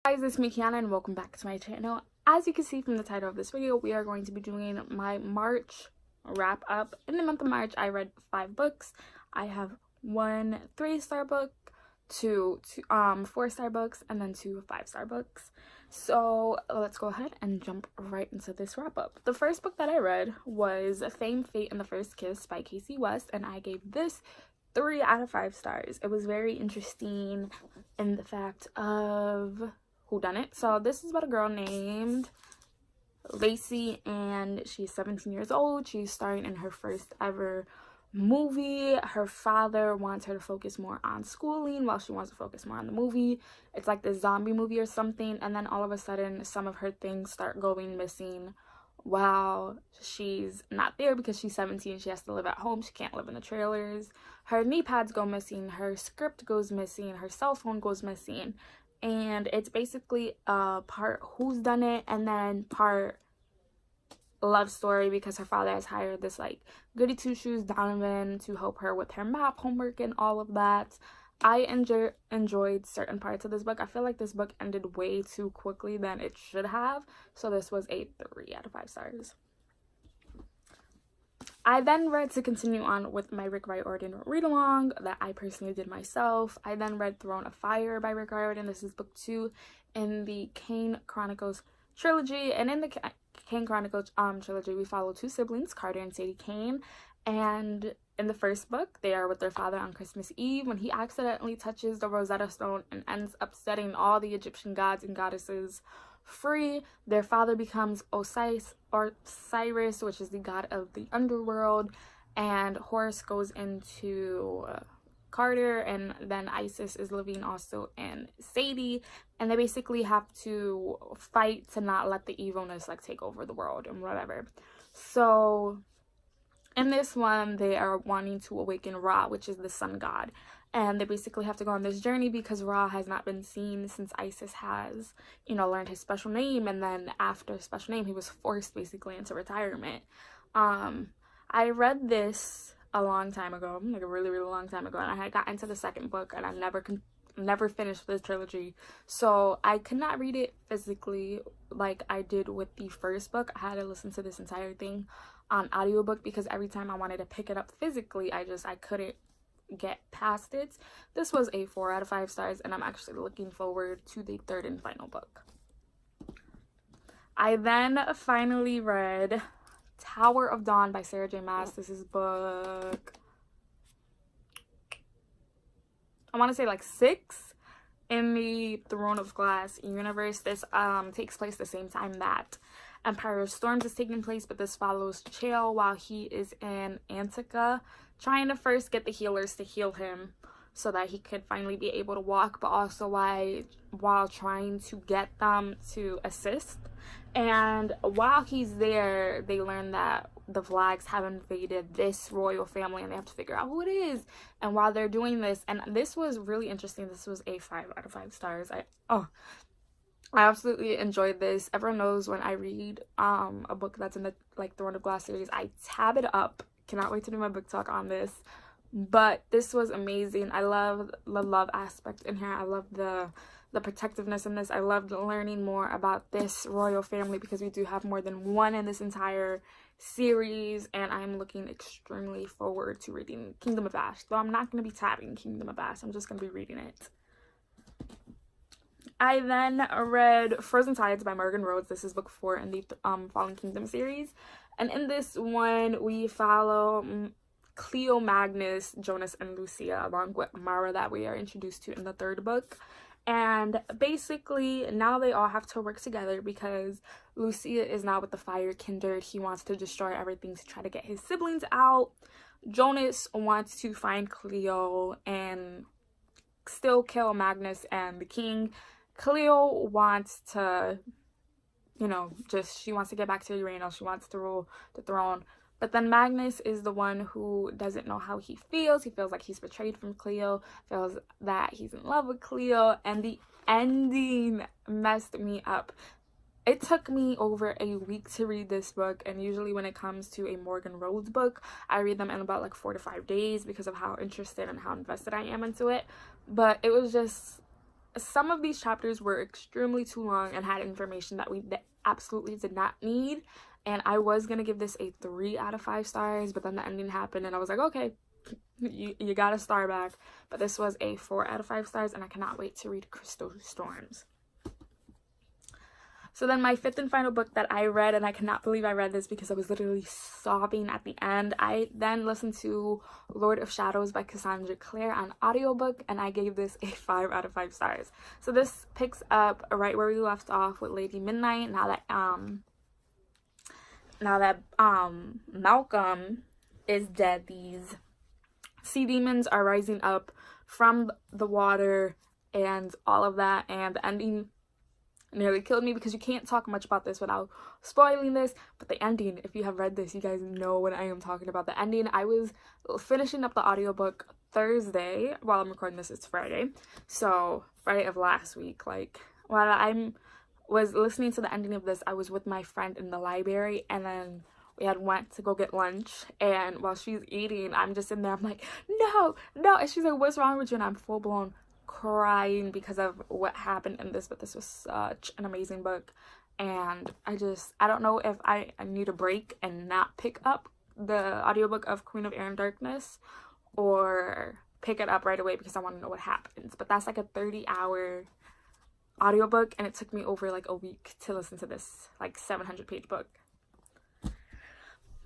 Guys, it's me, Kiana, and welcome back to my channel. As you can see from the title of this video, we are going to be doing my March wrap up. In the month of March, I read 5 books. I have 1 3-star book, 2 4-star books, and then 2 5-star books. So let's go ahead and jump right into this wrap up. The first book that I read was Fame, Fate, and the First Kiss by Casey West, and I gave this 3 out of 5 stars. It was very interesting in the fact of whodunit. So this is about a girl named Lacey, and she's 17 years old. She's starring in her first ever movie. Her father wants her to focus more on schooling while she wants to focus more on the movie. It's like this zombie movie or something, and then all of a sudden some of her things start going missing while she's not there because she's 17. She has to live at home. She can't live in the trailers. Her knee pads go missing, her script goes missing, her cell phone goes missing, and it's basically part whodunit and then part love story because her father has hired this like goody two shoes Donovan to help her with her math homework and all of that. I enjoyed certain parts of this book. I feel like this book ended way too quickly than it should have, so this was a 3 out of 5 stars. I then read, to continue on with my Rick Riordan read-along that I personally did myself, I then read Throne of Fire by Rick Riordan. This is book 2 in the Kane Chronicles trilogy, and in the Kane Chronicles trilogy, we follow 2 siblings, Carter and Sadie Kane, and in the first book, they are with their father on Christmas Eve when he accidentally touches the Rosetta Stone and ends up setting all the Egyptian gods and goddesses free. Their father becomes Osiris, which is the god of the underworld, and Horus goes into Carter, and then Isis is living also in Sadie, and they basically have to fight to not let the evilness like take over the world and whatever. So in this one, they are wanting to awaken Ra, which is the sun god, and they basically have to go on this journey because Ra has not been seen since Isis has, learned his special name, and then after special name, he was forced basically into retirement. I read this a long time ago, like a really long time ago, and I had gotten to the second book and I never finished this trilogy, so I could not read it physically like I did with the first book. I had to listen to this entire thing on audiobook because every time I wanted to pick it up physically, I couldn't get past it. This was a 4 out of 5 stars, and I'm actually looking forward to the 3rd and final book. I then finally read Tower of Dawn by Sarah J. Maas. This is book, I want to say like 6 in the Throne of Glass universe. This takes place the same time that Empire of Storms is taking place, but this follows Chael while he is in Antica trying to first get the healers to heal him so that he could finally be able to walk, but also while trying to get them to assist. And while he's there, they learn that the Vlags have invaded this royal family and they have to figure out who it is. And while they're doing this, and this was really interesting, this was a 5 out of 5 stars. I absolutely enjoyed this. Everyone knows when I read a book that's in the Throne of Glass series, I tab it up. Cannot wait to do my book talk on this. But this was amazing. I love the love aspect in here. I love the protectiveness in this. I loved learning more about this royal family because we do have more than one in this entire series, and I'm looking extremely forward to reading Kingdom of Ash. Though I'm not going to be tabbing Kingdom of Ash, I'm just going to be reading it. I then read Frozen Tides by Morgan Rhodes. This is book 4 in the Fallen Kingdom series, and in this one we follow Cleo, Magnus, Jonas, and Lucia, along with Mara that we are introduced to in the 3rd book. And basically now they all have to work together because Lucia is now with the Fire Kindred. He wants to destroy everything to try to get his siblings out. Jonas wants to find Cleo and still kill Magnus and the king. Cleo wants to, she wants to get back to Urano. She wants to rule the throne. But then Magnus is the one who doesn't know how he feels. He feels like he's betrayed from Cleo, feels that he's in love with Cleo, and the ending messed me up. It took me over a week to read this book, and usually when it comes to a Morgan Rhodes book, I read them in about like 4 to 5 days because of how interested and how invested I am into it. But it was just some of these chapters were extremely too long and had information that we absolutely did not need, and I was gonna give this a 3 out of 5 stars, but then the ending happened and I was like, okay, you got a star back. But this was a 4 out of 5 stars, and I cannot wait to read Crystal Storms. So then my 5th and final book that I read, and I cannot believe I read this because I was literally sobbing at the end. I then listened to Lord of Shadows by Cassandra Clare on audiobook, and I gave this a 5 out of 5 stars. So this picks up right where we left off with Lady Midnight. Now that Malcolm is dead, these sea demons are rising up from the water and all of that, and the ending nearly killed me because you can't talk much about this without spoiling this. But the ending, if you have read this, you guys know what I am talking about. The ending, I was finishing up the audiobook Thursday. While I'm recording this, it's Friday, so Friday of last week. Like, while I was listening to the ending of this, I was with my friend in the library, and then we had went to go get lunch, and while she's eating, I'm just in there, I'm like, no, and she's like, what's wrong with you? And I'm full blown crying because of what happened in this. But this was such an amazing book, and I don't know if I need a break and not pick up the audiobook of Queen of Air and Darkness, or pick it up right away because I want to know what happens. But that's like a 30-hour audiobook, and it took me over like a week to listen to this like 700-page book.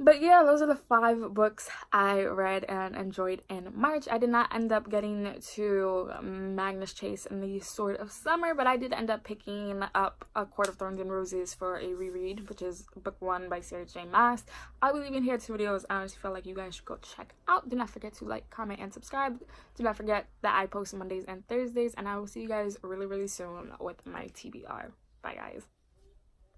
But yeah, those are the 5 books I read and enjoyed in March. I did not end up getting to Magnus Chase in the Sword of Summer, but I did end up picking up A Court of Thorns and Roses for a reread, which is book 1 by Sarah J. Maas. I will leave in here 2 videos I honestly feel like you guys should go check out. Do not forget to like, comment, and subscribe. Do not forget that I post Mondays and Thursdays, and I will see you guys really, really soon with my TBR. Bye, guys.